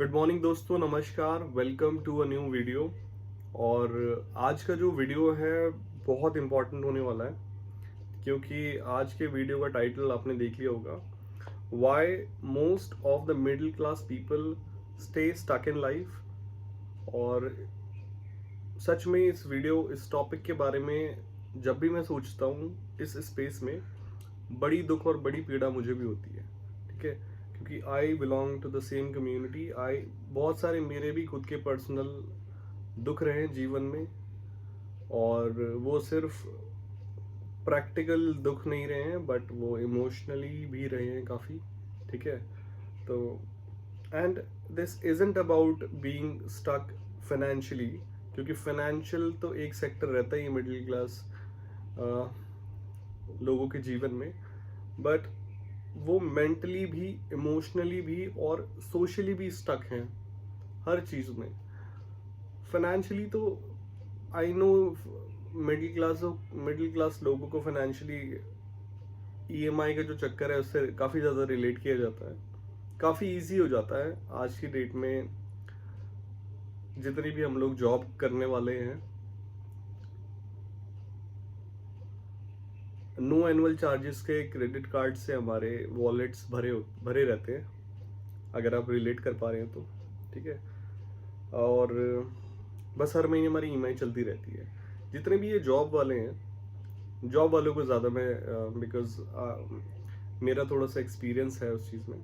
Good morning दोस्तों, नमस्कार। Welcome to a new video. और आज का जो वीडियो है बहुत इम्पोर्टेंट होने वाला है, क्योंकि आज के वीडियो का टाइटल आपने देख लिया होगा, why most of the middle class people stay stuck in life. और सच में इस टॉपिक के बारे में जब भी मैं सोचता हूँ इस स्पेस में, बड़ी दुख और बड़ी पीड़ा मुझे भी होती है। ठीक है, क्योंकि I belong to the same community. I बहुत सारे मेरे भी खुद के पर्सनल दुख रहे हैं जीवन में, और वो सिर्फ प्रैक्टिकल दुख नहीं रहे हैं बट वो इमोशनली भी रहे हैं काफ़ी। ठीक है, तो and this isn't about being stuck financially, क्योंकि फाइनेंशियल तो एक सेक्टर रहता ही है मिडिल क्लास लोगों के जीवन में, बट वो मेंटली भी, इमोशनली भी और सोशली भी स्टक हैं हर चीज़ में। फाइनेंशियली तो आई नो मिडिल क्लास लोगों को फाइनेंशियली ईएमआई का जो चक्कर है उससे काफ़ी ज़्यादा रिलेट किया जाता है। काफ़ी इजी हो जाता है आज की डेट में, जितनी भी हम लोग जॉब करने वाले हैं। नो एनुअल चार्जेस के क्रेडिट कार्ड से हमारे वॉलेट्स भरे भरे रहते हैं, अगर आप रिलेट कर पा रहे हैं तो। ठीक है, और बस हर महीने हमारी ईएमआई चलती रहती है। जितने भी ये जॉब वाले हैं, जॉब वालों को ज़्यादा मैं बिकॉज मेरा थोड़ा सा एक्सपीरियंस है उस चीज़ में।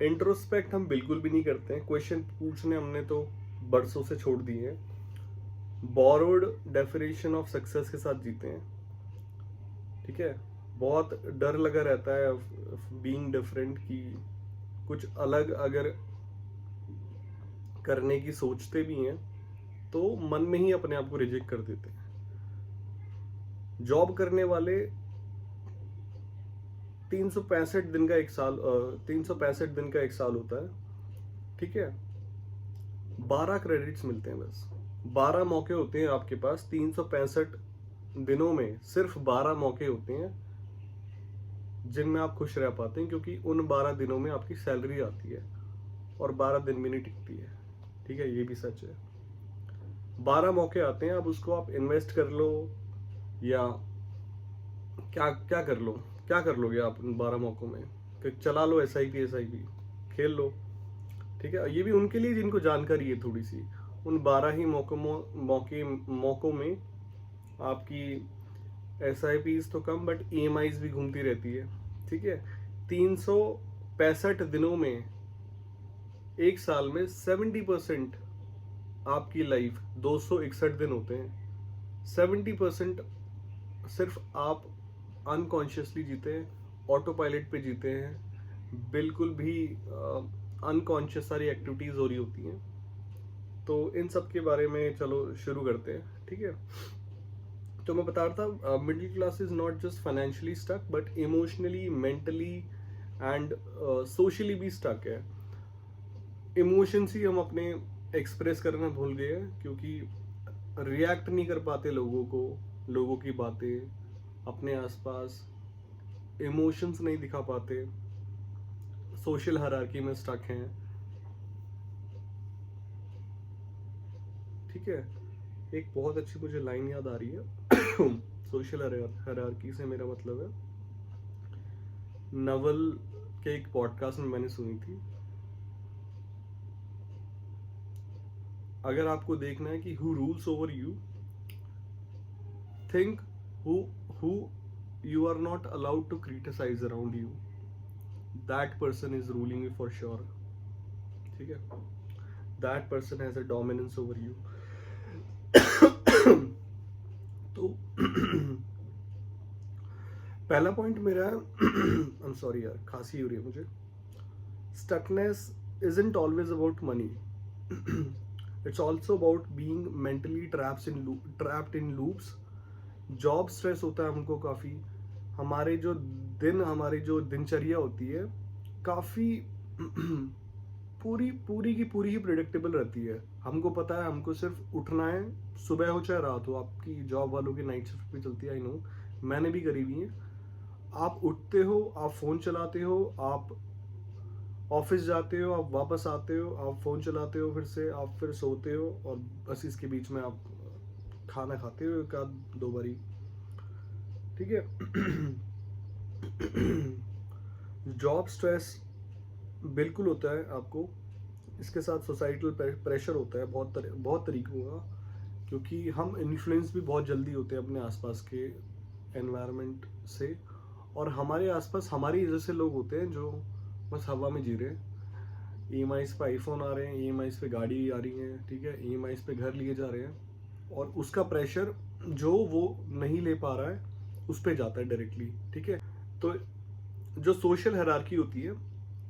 इंट्रोस्पेक्ट हम बिल्कुल भी नहीं करते हैं, क्वेश्चन पूछने हमने तो बरसों से छोड़ दिए हैं। बोरोड डेफिनेशन ऑफ सक्सेस के साथ जीते हैं। ठीक है, बहुत डर लगा रहता है बीइंग डिफरेंट, की कुछ अलग अगर करने की सोचते भी हैं तो मन में ही अपने आप को रिजेक्ट कर देते हैं। जॉब करने वाले 365 दिन का एक साल 365 दिन का एक साल होता है। ठीक है, 12 क्रेडिट्स मिलते हैं, बस 12 मौके होते हैं आपके पास 365 दिनों में। सिर्फ 12 मौके होते हैं जिनमें आप खुश रह पाते हैं, क्योंकि उन 12 दिनों में आपकी सैलरी आती है और 12 दिन भी नहीं टिकती है। ठीक है, ये भी सच है। 12 मौके आते हैं, अब उसको आप इन्वेस्ट कर लो या क्या क्या कर लो, क्या कर लोगे आप उन 12 मौकों में? कि चला लो एसआईपी खेल लो। ठीक है, ये भी उनके लिए जिनको जानकारी है थोड़ी सी। उन 12 ही मौकों में आपकी एसआईपीज तो कम बट ईएमआईज भी घूमती रहती है। ठीक है, 365 दिनों में, एक साल में 70% आपकी लाइफ 261 दिन होते हैं। 70% सिर्फ आप अनकॉन्शियसली जीते हैं, ऑटो पायलट पे जीते हैं, बिल्कुल भी अनकॉन्शियस सारी एक्टिविटीज़ हो रही होती हैं। तो इन सब के बारे में चलो शुरू करते हैं। ठीक है, तो मैं बता रहा था middle class is not just financially stuck but emotionally, mentally and socially भी स्टक है। इमोशंस ही हम अपने एक्सप्रेस करना भूल गए हैं, क्योंकि रिएक्ट नहीं कर पाते लोगों की बातें, अपने आसपास इमोशंस नहीं दिखा पाते, सोशल हायरार्की में स्टक हैं। ठीक है, एक बहुत अच्छी मुझे लाइन याद आ रही है सोशल हायरार्की से मेरा मतलब है, नवल के एक पॉडकास्ट में मैंने सुनी थी। अगर आपको देखना है कि who rules over you, think who you are not allowed to criticize around you, that person is ruling you for sure. ठीक है, that person has a dominance over you. तो पहला पॉइंट मेरा आई एम सॉरी यार, खांसी हो रही है मुझे। Stuckness isn't always about money. It's also about being mentally trapped in loops. Job stress होता है हमको काफ़ी, हमारी जो दिनचर्या होती है काफ़ी पूरी की पूरी ही प्रिडिक्टेबल रहती है। हमको पता है हमको सिर्फ उठना है, सुबह हो चाहे रात हो। आपकी जॉब वालों की नाइट शिफ्ट भी चलती है, आई नो, मैंने भी करी हुई है। आप उठते हो, आप फ़ोन चलाते हो, आप ऑफिस जाते हो, आप वापस आते हो, आप फ़ोन चलाते हो, फिर से आप फिर सोते हो, और बस इसके बीच में आप खाना खाते हो एक आध दो बारी, ठीक है। जॉब स्ट्रेस बिल्कुल होता है आपको, इसके साथ सोसाइटल प्रेशर होता है बहुत तरीकों का, क्योंकि हम इन्फ्लुएंस भी बहुत जल्दी होते हैं अपने आसपास के एनवायरनमेंट से, और हमारे आसपास हमारे जैसे लोग होते हैं जो बस हवा में जी रहे हैं। ईएमआईज पे आईफोन आ रहे हैं, ईएमआईज पे गाड़ी आ रही है, ठीक है, ईएमआईज पे घर लिए जा रहे हैं, और उसका प्रेशर जो वो नहीं ले पा रहा है उस पे जाता है डायरेक्टली, ठीक है। तो जो सोशल हायरार्की होती है,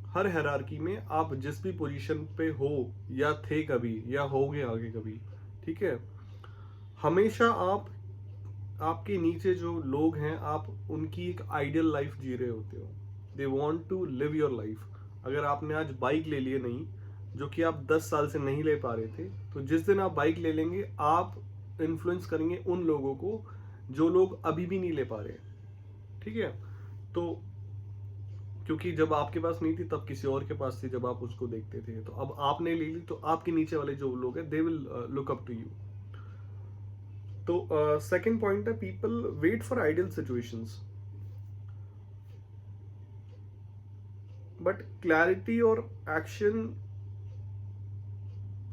हर हायरार्की में आप जिस भी पोजीशन पे हो या थे कभी या होगे आगे कभी, ठीक है, हमेशा आप आपके नीचे जो लोग हैं आप उनकी एक आइडियल लाइफ जी रहे होते हो। They want to live your life. अगर आपने आज बाइक ले ली है नहीं, जो कि आप 10 साल से नहीं ले पा रहे थे, तो जिस दिन आप बाइक ले लेंगे आप इन्फ्लुएंस करेंगे उन लोगों को जो लोग अभी भी नहीं ले पा रहे, ठीक है। तो क्योंकि जब आपके पास नहीं थी तब किसी और के पास थी, जब आप उसको देखते थे, तो अब आपने ले ली तो आपके नीचे वाले जो लोग हैं they will look up to you. तो सेकंड पॉइंट है, people wait for ideal situations, but clarity और एक्शन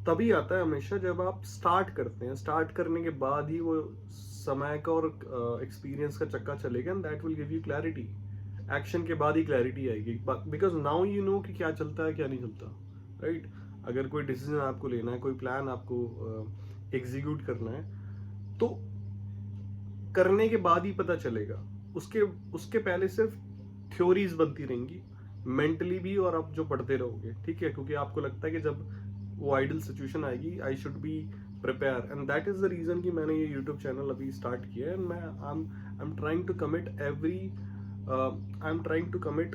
तभी आता है हमेशा जब आप स्टार्ट करते हैं। स्टार्ट करने के बाद ही वो समय का और एक्सपीरियंस का चक्का चलेगा, and that will give you clarity. Action के बाद ही क्लैरिटी आएगी, बिकॉज नाउ यू नो कि क्या चलता है क्या नहीं चलता, राइट। अगर कोई डिसीजन आपको लेना है, कोई प्लान आपको एग्जीक्यूट करना है, तो करने के बाद ही पता चलेगा। उसके उसके पहले सिर्फ थ्योरीज बनती रहेंगी मेंटली भी, और आप जो पढ़ते रहोगे, ठीक है, क्योंकि आपको लगता है कि जब वो आइडल सिचुएशन आएगी I should be prepare, and that is the reason कि मैंने ये यूट्यूब चैनल अभी स्टार्ट किया है। एंड मैं I am trying to commit I am trying to commit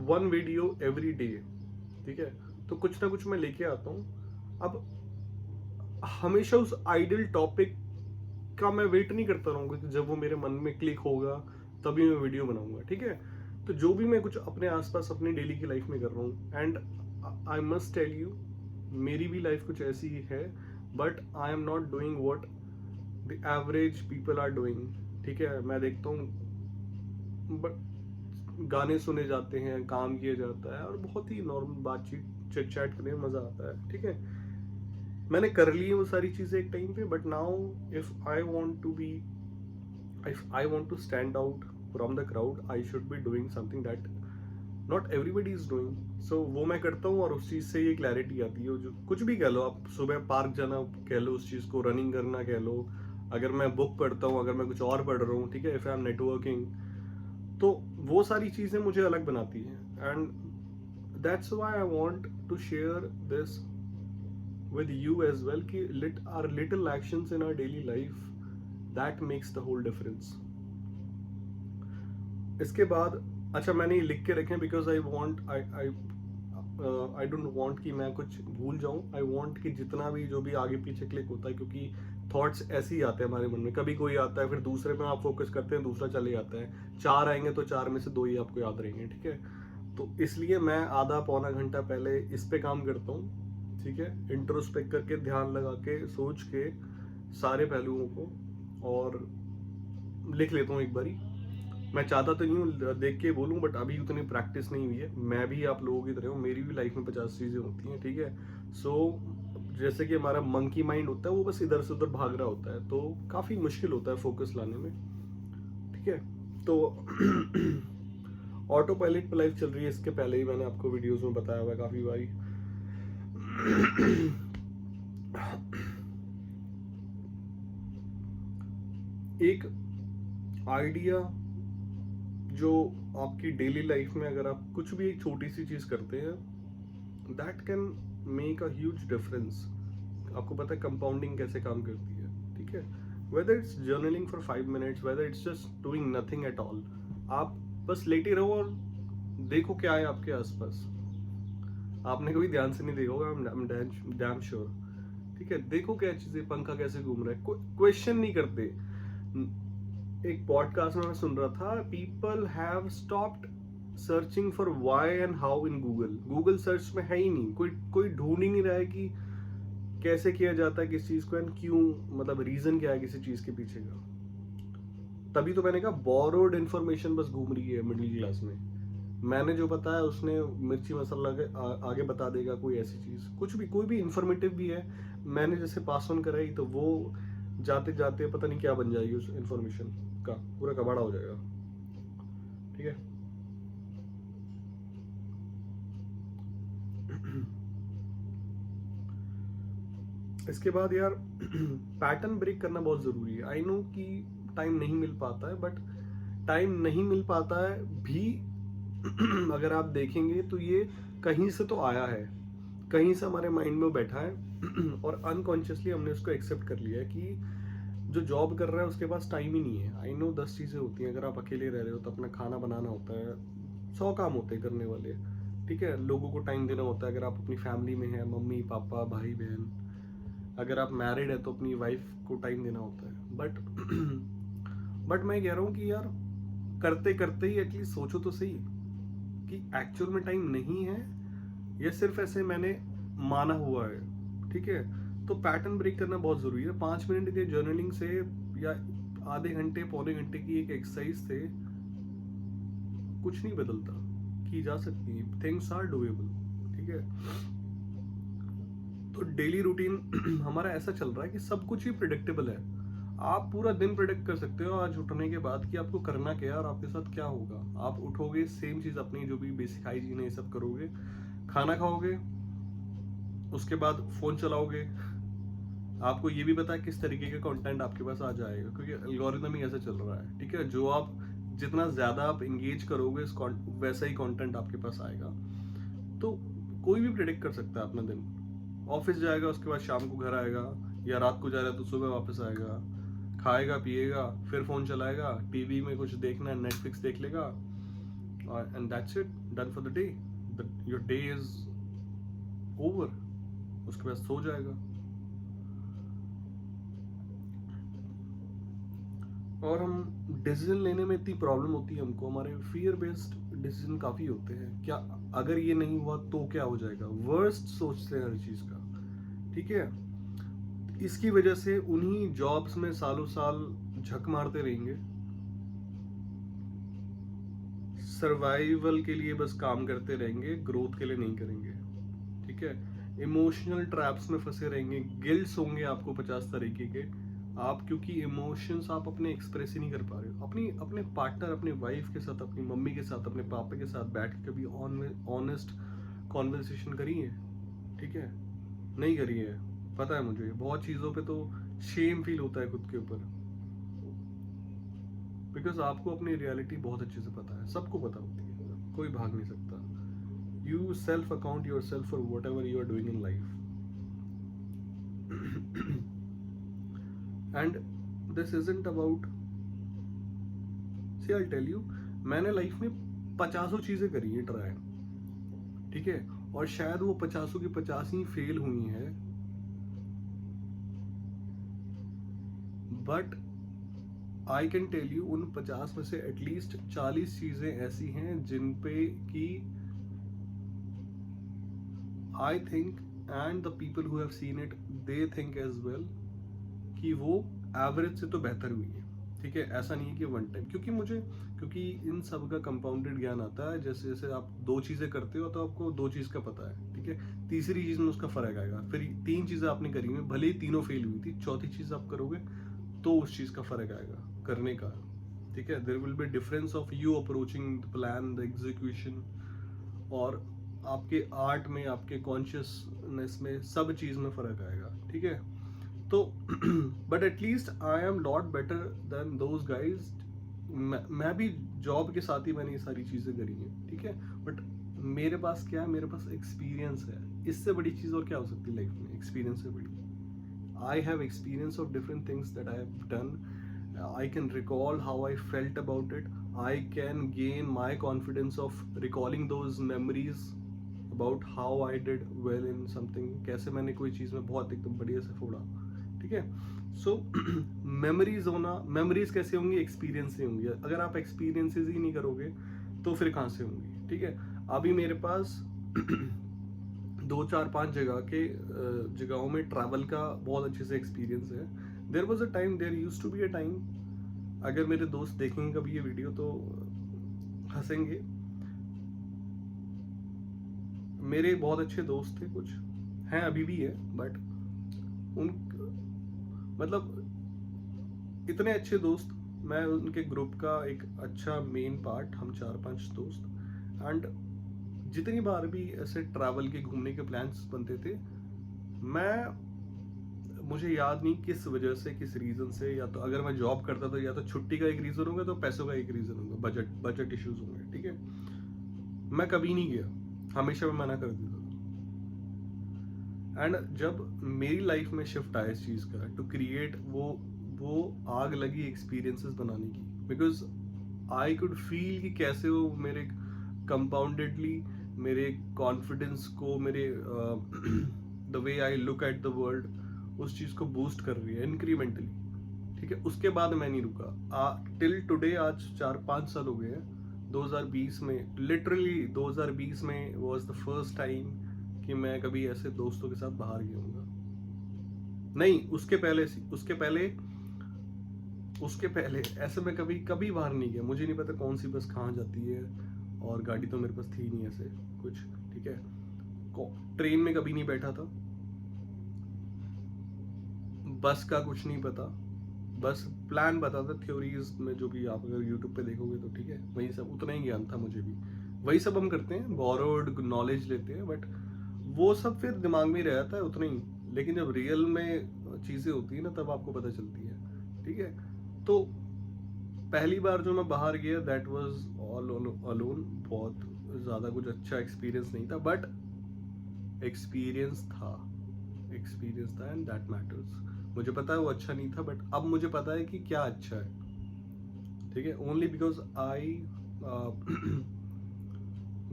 1 video every day, ठीक है। तो कुछ ना कुछ मैं लेके आता हूँ। अब हमेशा उस आइडल टॉपिक का मैं वेट नहीं करता रहूंगा कि जब वो मेरे मन में क्लिक होगा तभी मैं वीडियो बनाऊंगा, ठीक है। तो जो भी मैं कुछ अपने आसपास अपनी डेली की लाइफ में कर रहा हूँ, and I must tell you, मेरी भी लाइफ कुछ ऐसी ही है, but I am not doing what the average people are doing, ठीक है। मैं देखता हूँ बट गाने सुने जाते हैं, काम किया जाता है, और बहुत ही नॉर्मल बातचीत चिट चैट करने में मजा आता है, ठीक है। मैंने कर ली है वो सारी चीजें एक टाइम पे, but now if I want to be if I want to stand out from the crowd, I should be doing something that not everybody is doing. So वो मैं करता हूँ, और उस चीज़ से ये क्लैरिटी आती है। जो कुछ भी कह लो आप, सुबह पार्क जाना कह लो, उस चीज़ को रनिंग करना कह लो, अगर मैं बुक पढ़ता हूँ, अगर मैं कुछ और पढ़ रहा हूँ, ठीक है, इफ आई एम नेटवर्किंग, तो वो सारी चीज़ें मुझे अलग बनाती हैं। And that's why I want to share this with you as well कि our little actions in our daily life that makes the whole difference. इसके बाद अच्छा मैंने ये लिख के रखे बिकॉज आई डोंट वांट कि मैं कुछ भूल जाऊं। आई वांट कि जितना भी जो भी आगे पीछे क्लिक होता है, क्योंकि थॉट्स ऐसे ही आते हैं हमारे मन में, कभी कोई आता है फिर दूसरे पे आप फोकस करते हैं, दूसरा चले जाता है, 4 आएंगे तो 4 में से 2 ही आपको याद रहेंगे, ठीक है। तो इसलिए मैं आधा पौना घंटा पहले इस पे काम करता हूँ, ठीक है, इंट्रोस्पेक्ट करके, ध्यान लगा के, सोच के सारे पहलुओं को, और लिख लेता हूँ एक बारी। मैं चाहता तो नहीं हूँ देख के बोलूँ, बट अभी उतनी प्रैक्टिस नहीं हुई है। मैं भी आप लोगों की तरह हूँ, मेरी भी लाइफ में 50 चीज़ें होती हैं, ठीक है। सो जैसे कि हमारा मंकी माइंड होता है, वो बस इधर से उधर भाग रहा होता है, तो काफ़ी मुश्किल होता है फोकस लाने में, ठीक है। तो ऑटो पायलट पर लाइफ चल रही है, इसके पहले ही मैंने आपको वीडियोस में बताया हुआ है काफ़ी बारी। एक आइडिया जो आपकी डेली लाइफ में, अगर आप कुछ भी एक छोटी सी चीज करते हैं, that can make a huge difference. आपको पता है कंपाउंडिंग कैसे काम करती है, ठीक है। Whether it's journaling for 5 minutes, whether it's just doing nothing at all, आप बस लेटे रहो और देखो क्या है आपके आसपास। आपने कभी ध्यान से नहीं देखा होगा, डैम श्योर, ठीक है। देखो क्या चीजें, पंखा कैसे घूम रहा है, क्वेश्चन नहीं करते। एक पॉडकास्ट में मैं सुन रहा था, people have stopped searching for why and how in Google, Google search में है ही नहीं, कोई कोई ढूंढ ही नहीं रहा है कि कैसे किया जाता है किस चीज को एंड क्यों, मतलब रीजन क्या है किसी चीज के पीछे का। तभी तो मैंने कहा बोरोड इन्फॉर्मेशन बस घूम रही है मिडिल क्लास में। मैंने जो बताया उसने मिर्ची मसाला के आगे बता देगा कोई ऐसी चीज, कुछ भी, कोई भी इंफॉर्मेटिव भी है, मैंने जैसे पास ऑन कराई तो वो जाते जाते पता नहीं क्या बन जाएगी उस इंफॉर्मेशन का, पूरा कबाड़ा हो जाएगा। ठीक है। इसके बाद यार पैटर्न ब्रेक करना बहुत जरूरी है। आई नो कि टाइम नहीं मिल पाता है, बट टाइम नहीं मिल पाता है भी अगर आप देखेंगे तो ये कहीं से तो आया है, कहीं से हमारे माइंड में बैठा है और अनकॉन्शियसली हमने उसको एक्सेप्ट कर लिया है कि जो जॉब कर रहा है उसके पास टाइम ही नहीं है। आई नो 10 चीज़ें होती हैं, अगर आप अकेले रह रहे हो तो अपना खाना बनाना होता है, 100 काम होते हैं करने वाले। ठीक है, लोगों को टाइम देना होता है, अगर आप अपनी फैमिली में हैं, मम्मी पापा भाई बहन, अगर आप मैरिड है तो अपनी वाइफ को टाइम देना होता है। बट मैं कह रहा हूँ कि यार करते करते ही एटलीस्ट सोचो तो सही कि एक्चुअल में टाइम नहीं है या सिर्फ ऐसे मैंने माना हुआ है। ठीक है, तो पैटर्न ब्रेक करना बहुत जरूरी है। 5 मिनट के जर्नलिंग से या आधे घंटे पौने घंटे की एक एक्सरसाइज से कुछ नहीं बदलता, की जा सकती है, थिंग्स आर डूएबल। ठीक है, तो डेली रूटीन हमारा ऐसा चल रहा है कि सब कुछ ही प्रिडिक्टेबल है। आप पूरा दिन प्रिडिक्ट कर सकते हो आज उठने के बाद कि आपको करना क्या है और आपके साथ क्या होगा। आप उठोगे, सेम चीज अपनी जो भी बेसिक हाइजीन है ये सब करोगे, खाना खाओगे, उसके बाद फोन चलाओगे। आपको ये भी पता है किस तरीके का कंटेंट आपके पास आ जाएगा, क्योंकि एल्गोरिदम ही ऐसा चल रहा है। ठीक है, जो आप जितना ज्यादा आप एंगेज करोगे वैसा ही कंटेंट आपके पास आएगा। तो कोई भी प्रिडिक्ट कर सकता है अपना दिन। ऑफिस जाएगा, उसके बाद शाम को घर आएगा, या रात को जा रहा है तो सुबह वापस आएगा, खाएगा पिएगा, फिर फोन चलाएगा, टीवी में कुछ देखना है नेटफ्लिक्स देख लेगा, and that's it, done for the day. Your day is over, उसके बाद सो जाएगा। और हम डिसीजन लेने में इतनी प्रॉब्लम होती है हमको, हमारे फियर बेस्ड डिसीजन काफी होते हैं। क्या अगर ये नहीं हुआ तो क्या हो जाएगा, वर्स्ट सोचते हैं हर चीज का। ठीक है, इसकी वजह से उन्हीं जॉब्स में सालों साल झक मारते रहेंगे, सर्वाइवल के लिए बस काम करते रहेंगे, ग्रोथ के लिए नहीं करेंगे। ठीक है, इमोशनल ट्रैप्स में फंसे रहेंगे, गिल्ट्स होंगे आपको 50 तरीके के। आप क्योंकि इमोशंस आप अपने एक्सप्रेस ही नहीं कर पा रहे हो। अपने पार्टनर, अपनी वाइफ के साथ, अपनी मम्मी के साथ, अपने पापा के साथ बैठ के कभी ऑनेस्ट कॉन्वर्सेशन करी है? ठीक है, नहीं करी है। पता है मुझे बहुत चीज़ों पे तो शेम फील होता है खुद के ऊपर, बिकॉज आपको अपनी रियलिटी बहुत अच्छे से पता है, सबको पता होती है, कोई भाग नहीं सकता। You self account your self for whatever you are doing in life. And this isn't about, see I tell you, मैंने लाइफ में 50 चीजें करी है ट्राई। ठीक है, और शायद वो 50 की 50 ही फेल हुई हैं, but I can tell you उन 50 में से एटलीस्ट 40 चीजें ऐसी हैं जिन पे कि I think and the people who have seen it they think as well कि वो एवरेज से तो बेहतर हुई है। ठीक है, ऐसा नहीं है कि वन टाइम, क्योंकि इन सब का कंपाउंडेड ज्ञान आता है। जैसे जैसे आप 2 चीजें करते हो तो आपको 2 चीज का पता है। ठीक है, तीसरी चीज में उसका फर्क आएगा, फिर 3 चीजें आपने करी में भले ही तीनों फेल हुई थी, चौथी चीज आप करोगे तो उस चीज का फर्क आएगा करने का। ठीक है, there will be difference of you approaching the plan, the execution, और आपके आर्ट में, आपके कॉन्शियसनेस में, सब चीज में फर्क आएगा। ठीक है, तो but at least I am not better than those guys. मैं भी जॉब के साथ ही मैंने ये सारी चीजें करी हैं। ठीक है, बट मेरे पास क्या है, मेरे पास एक्सपीरियंस है। इससे बड़ी चीज और क्या हो सकती है लाइफ में, एक्सपीरियंस से बड़ी। I have experience of different things that I have done. I can recall how I felt about it. I can gain my confidence of recalling those memories about how I did well in something. कैसे मैंने कोई चीज़ में बहुत एकदम बढ़िया से फोड़ा। ठीक है, सो मेमोरीज होना, मेमोरीज कैसे होंगी, एक्सपीरियंस से होंगी। अगर आप एक्सपीरियंसेस ही नहीं करोगे तो फिर कहाँ से होंगी, ठीक है। अभी मेरे पास 2 4 5 जगहों में ट्रैवल का बहुत अच्छे से एक्सपीरियंस है। There was a time, there use to be a time, अगर मेरे दोस्त देखेंगे कभी ये वीडियो तो हंसेंगे। मेरे बहुत अच्छे दोस्त थे, कुछ हैं अभी भी है, बट उन मतलब इतने अच्छे दोस्त, मैं उनके ग्रुप का एक अच्छा मेन पार्ट, हम 4 5 दोस्त। एंड जितनी बार भी ऐसे ट्रैवल के घूमने के प्लान्स बनते थे, मैं मुझे याद नहीं किस वजह से, किस रीज़न से, या तो अगर मैं जॉब करता तो या तो छुट्टी का एक रीज़न होगा, तो पैसों का एक रीज़न होगा, बजट इश्यूज होंगे, ठीक है। मैं कभी नहीं गया, हमेशा मैं मना कर देता था। एंड जब मेरी लाइफ में शिफ्ट आया इस चीज़ का, टू क्रिएट वो आग लगी एक्सपीरियंसेस बनाने की, बिकॉज आई कुड फील कि कैसे वो मेरे कंपाउंडेडली मेरे कॉन्फिडेंस को, मेरे the way I look at the world, उस चीज़ को बूस्ट कर रही है इंक्रीमेंटली, ठीक है। उसके बाद मैं नहीं रुका टिल टुडे, आज 4 5 साल हो गए हैं। 2020 में, लिटरली 2020 में वॉज द फर्स्ट टाइम कि मैं कभी ऐसे दोस्तों के साथ बाहर गया हूँ। नहीं, उसके पहले ऐसे मैं कभी कभी बाहर नहीं गया। मुझे नहीं पता कौन सी बस कहाँ जाती है, और गाड़ी तो मेरे पास थी नहीं ऐसे कुछ, ठीक है। ट्रेन में कभी नहीं बैठा था, बस का कुछ नहीं पता, बस प्लान पता था, थ्योरीज में जो भी आप अगर यूट्यूब पे देखोगे तो, ठीक है, वही सब, उतना ही ज्ञान था मुझे भी। वही सब हम करते हैं, बोरोड नॉलेज लेते हैं, बट वो सब फिर दिमाग में ही रह जाता है उतना ही। लेकिन जब रियल में चीज़ें होती है ना, तब आपको पता चलती है, ठीक है। तो पहली बार जो मैं बाहर गया, दैट वाज ऑल अलोन। बहुत ज़्यादा कुछ अच्छा एक्सपीरियंस नहीं था, बट एक्सपीरियंस था, एंड दैट मैटर्स। मुझे पता है वो अच्छा नहीं था, बट अब मुझे पता है कि क्या अच्छा है, ठीक है। Only because I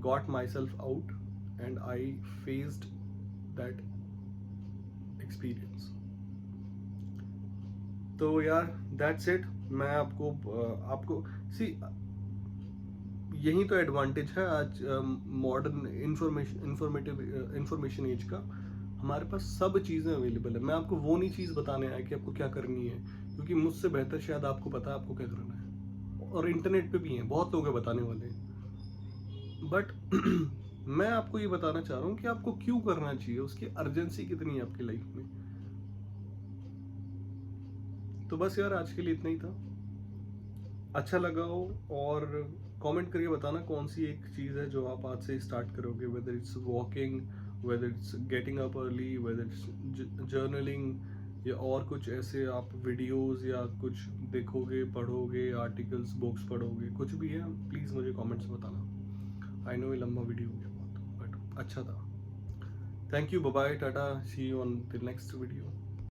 got my self out and I faced that experience. तो यार दैट्स इट। मैं आपको सी, यही तो एडवांटेज है आज मॉडर्न इंफॉर्मेशन एज का। हमारे पास सब चीज़ें अवेलेबल है। मैं आपको वो नहीं चीज़ बताने आया कि आपको क्या करनी है, क्योंकि मुझसे बेहतर शायद आपको पता है आपको क्या करना है, और इंटरनेट पे भी हैं, बहुत लोग हैं बताने वाले, बट मैं आपको ये बताना चाह रहा हूँ कि आपको क्यों करना चाहिए, उसकी अर्जेंसी कितनी है आपकी लाइफ में। तो बस यार, आज के लिए इतना ही था। अच्छा लगा हो, और कमेंट करके बताना कौन सी एक चीज़ है जो आप आज से स्टार्ट करोगे, whether it's walking, whether it's getting up early, whether it's journaling, या और कुछ ऐसे आप वीडियोस या कुछ देखोगे, पढ़ोगे, आर्टिकल्स, बुक्स पढ़ोगे, कुछ भी है, प्लीज़ मुझे कमेंट्स में बताना। आई नो ये लंबा वीडियो हो गया बहुत, बट अच्छा था। Thank you, bye bye, ta-ta, see you on the next video.